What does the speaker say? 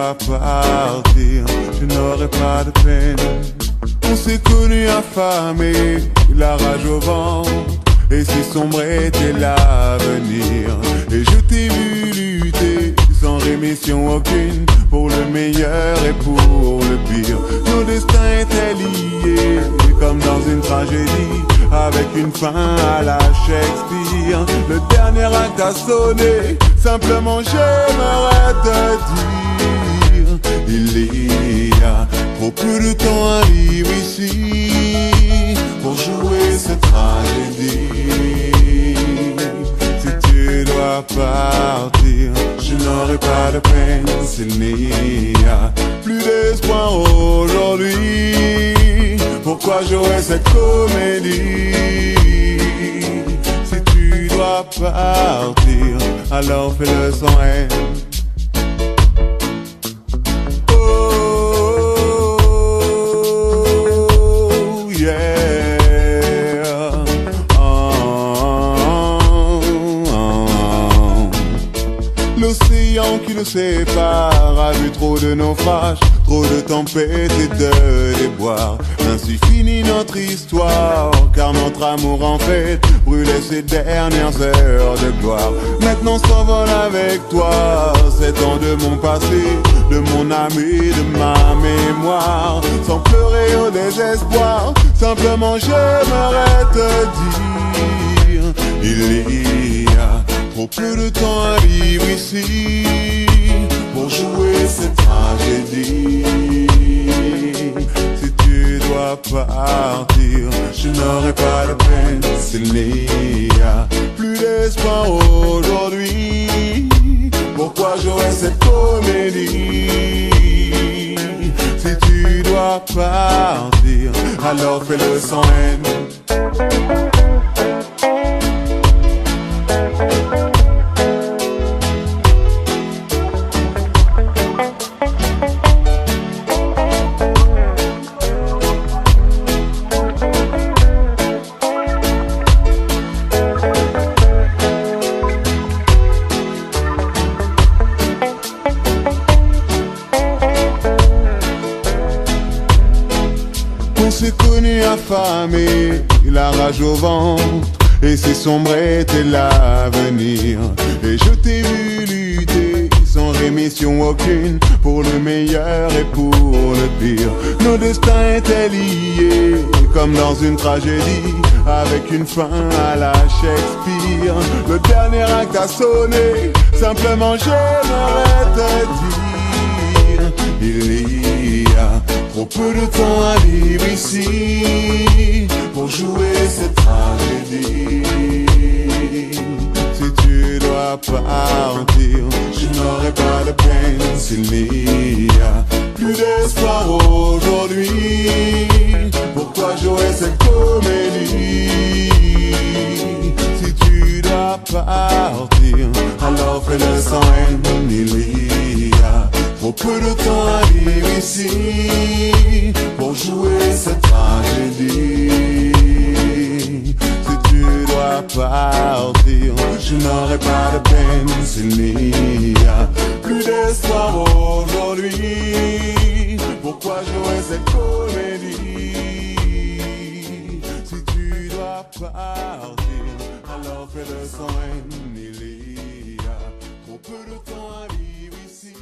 dois partir, je n'aurai pas de peine. On s'est connus affamés, la rage au ventre, et si sombre était l'avenir. Et je t'ai vu lutter sans rémission aucune, pour le meilleur et pour le pire. Nos destins étaient liés comme dans une tragédie, avec une fin à la Shakespeare. Le dernier acte a sonné, simplement j'aimerais te dire, il y a trop peu de temps à vivre ici pour jouer cette tragédie. Si tu dois partir, je n'aurai pas de peine. S'il n'y a plus d'espoir aujourd'hui, pourquoi jouer cette comédie? Si tu dois partir, alors fais-le sans haine. Oh yeah, L'océan qui nous sépare a vu trop de naufrages, trop de tempêtes et de déboires. Ainsi finit notre histoire, car notre amour en fait brûlait ses dernières heures de gloire. Maintenant s'envole avec toi ces temps de mon passé, de mon ami, de ma mémoire. Sans pleurer au désespoir, simplement j'aimerais te dire, il y a trop peu de temps à vivre ici pour jouer cette tragédie. Si tu dois partir, je n'aurai pas de peine. S'il n'y a plus d'espoir aujourd'hui, pourquoi jouer cette comédie? Si tu dois partir, alors fais-le sans haine. On s'est connus affamés, la rage au ventre, et si sombre était l'avenir. Et je t'ai vu lutter sans rémission aucune, pour le meilleur et pour le pire. Nos destins étaient liés comme dans une tragédie, avec une fin à la Shakespeare. Le dernier acte a sonné, simplement j'aimerais te dire, il y a trop peu de temps à vivre ici pour jouer cette tragédie. Si tu dois partir, je n'aurai pas de peine. S'il n'y a plus d'espoir aujourd'hui, pourquoi jouer cette comédie? Si tu dois partir, alors fais-le sans haine. Il y a trop peu de temps à vivre ici pour jouer cette tragédie. Si tu dois partir, je n'aurai pas de peine. S'il n'y a plus d'espoir aujourd'hui, pourquoi jouer cette comédie? Si tu dois partir, alors fais-le sans haine. Il y a trop peu de temps à vivre ici.